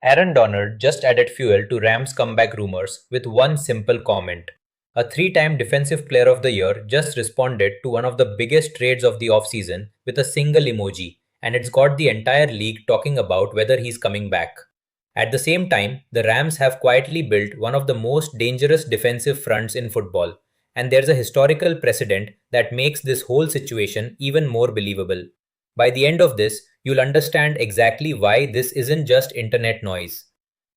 Aaron Donald just added fuel to Rams' comeback rumors with one simple comment. A three-time Defensive Player of the Year just responded to one of the biggest trades of the offseason with a single emoji, and it's got the entire league talking about whether he's coming back. At the same time, the Rams have quietly built one of the most dangerous defensive fronts in football, and there's a historical precedent that makes this whole situation even more believable. By the end of this, you'll understand exactly why this isn't just internet noise.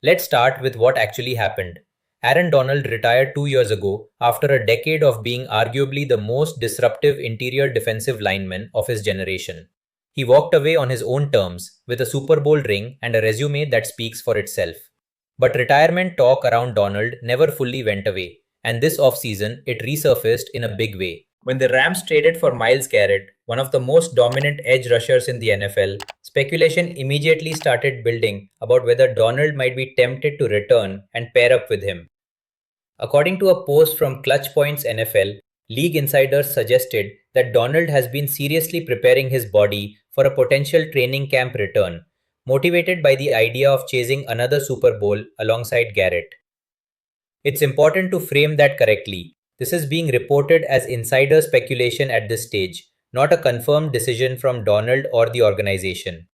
Let's start with what actually happened. Aaron Donald retired 2 years ago after a decade of being arguably the most disruptive interior defensive lineman of his generation. He walked away on his own terms with a Super Bowl ring and a resume that speaks for itself. But retirement talk around Donald never fully went away, and this offseason it resurfaced in a big way. When the Rams traded for Myles Garrett, one of the most dominant edge rushers in the NFL, speculation immediately started building about whether Donald might be tempted to return and pair up with him. According to a post from Clutch Points NFL, league insiders suggested that Donald has been seriously preparing his body for a potential training camp return, motivated by the idea of chasing another Super Bowl alongside Garrett. It's important to frame that correctly. This is being reported as insider speculation at this stage, not a confirmed decision from Donald or the organization.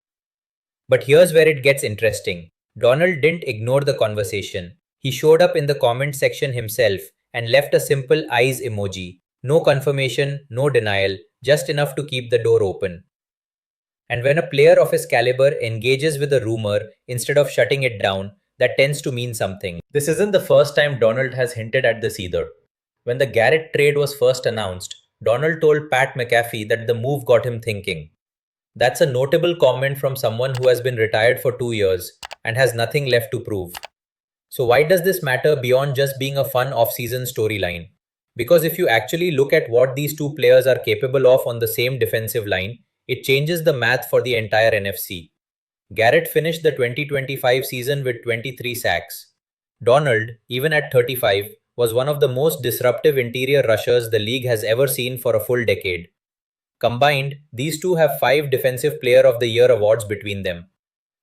But here's where it gets interesting. Donald didn't ignore the conversation. He showed up in the comment section himself and left a simple eyes emoji. No confirmation, no denial, just enough to keep the door open. And when a player of his caliber engages with a rumor instead of shutting it down, that tends to mean something. This isn't the first time Donald has hinted at this either. When the Garrett trade was first announced, Donald told Pat McAfee that the move got him thinking. That's a notable comment from someone who has been retired for 2 years and has nothing left to prove. So why does this matter beyond just being a fun off-season storyline? Because if you actually look at what these two players are capable of on the same defensive line, it changes the math for the entire NFC. Garrett finished the 2025 season with 23 sacks. Donald, even at 35, was one of the most disruptive interior rushers the league has ever seen for a full decade. Combined, these two have 5 Defensive Player of the Year awards between them.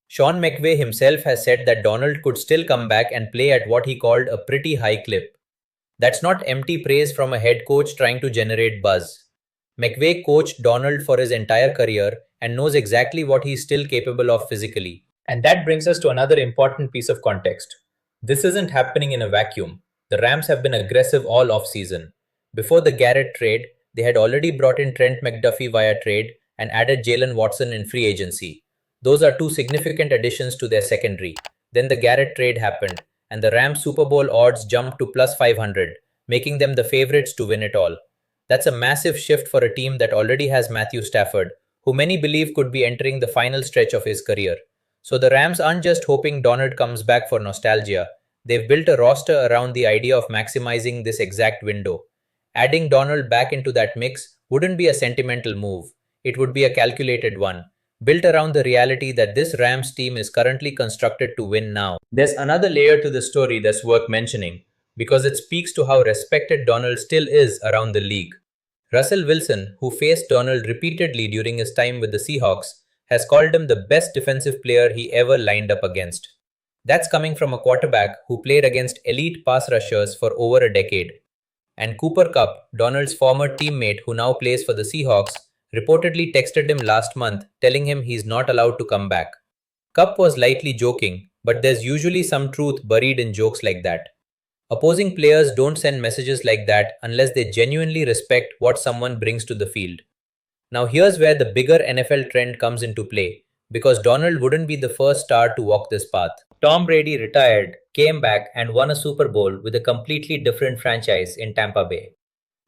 Sean McVay himself has said that Donald could still come back and play at what he called a pretty high clip. That's not empty praise from a head coach trying to generate buzz. McVay coached Donald for his entire career and knows exactly what he's still capable of physically. And that brings us to another important piece of context. This isn't happening in a vacuum. The Rams have been aggressive all offseason. Before the Garrett trade, they had already brought in Trent McDuffie via trade and added Jaylen Watson in free agency. Those are two significant additions to their secondary. Then the Garrett trade happened, and the Rams Super Bowl odds jumped to plus 500, making them the favorites to win it all. That's a massive shift for a team that already has Matthew Stafford, who many believe could be entering the final stretch of his career. So the Rams aren't just hoping Donald comes back for nostalgia. They've built a roster around the idea of maximizing this exact window. Adding Donald back into that mix wouldn't be a sentimental move. It would be a calculated one, built around the reality that this Rams team is currently constructed to win now. There's another layer to the story that's worth mentioning, because it speaks to how respected Donald still is around the league. Russell Wilson, who faced Donald repeatedly during his time with the Seahawks, has called him the best defensive player he ever lined up against. That's coming from a quarterback who played against elite pass rushers for over a decade. And Cooper Kupp, Donald's former teammate who now plays for the Seahawks, reportedly texted him last month telling him he's not allowed to come back. Kupp was lightly joking, but there's usually some truth buried in jokes like that. Opposing players don't send messages like that unless they genuinely respect what someone brings to the field. Now here's where the bigger NFL trend comes into play, because Donald wouldn't be the first star to walk this path. Tom Brady retired, came back and won a Super Bowl with a completely different franchise in Tampa Bay.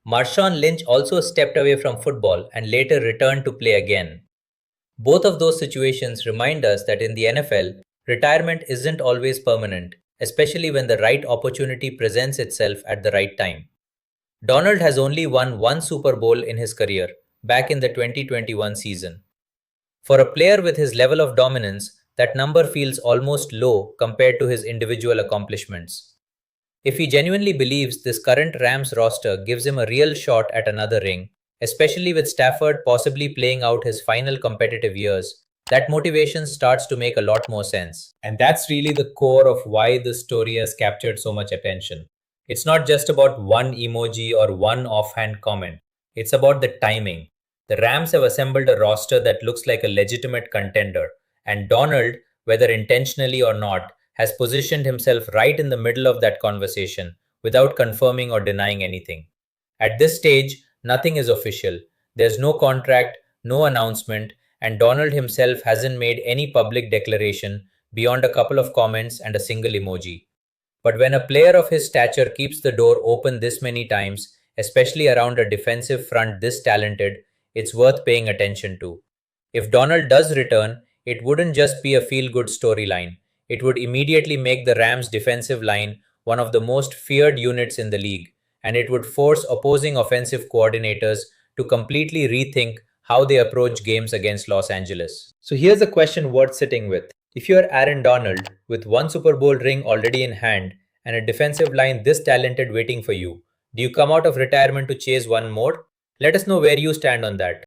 Marshawn Lynch also stepped away from football and later returned to play again. Both of those situations remind us that in the NFL, retirement isn't always permanent, especially when the right opportunity presents itself at the right time. Donald has only won one Super Bowl in his career, back in the 2021 season. For a player with his level of dominance, that number feels almost low compared to his individual accomplishments. If he genuinely believes this current Rams roster gives him a real shot at another ring, especially with Stafford possibly playing out his final competitive years, that motivation starts to make a lot more sense. And that's really the core of why this story has captured so much attention. It's not just about one emoji or one offhand comment, it's about the timing. The Rams have assembled a roster that looks like a legitimate contender, and Donald, whether intentionally or not, has positioned himself right in the middle of that conversation without confirming or denying anything. At this stage, nothing is official. There's no contract, no announcement, and Donald himself hasn't made any public declaration beyond a couple of comments and a single emoji. But when a player of his stature keeps the door open this many times, especially around a defensive front this talented, it's worth paying attention to. If Donald does return, it wouldn't just be a feel good storyline. It would immediately make the Rams' defensive line one of the most feared units in the league, and it would force opposing offensive coordinators to completely rethink how they approach games against Los Angeles. So here's a question worth sitting with. If you're Aaron Donald, with one Super Bowl ring already in hand and a defensive line this talented waiting for you, do you come out of retirement to chase one more? Let us know where you stand on that.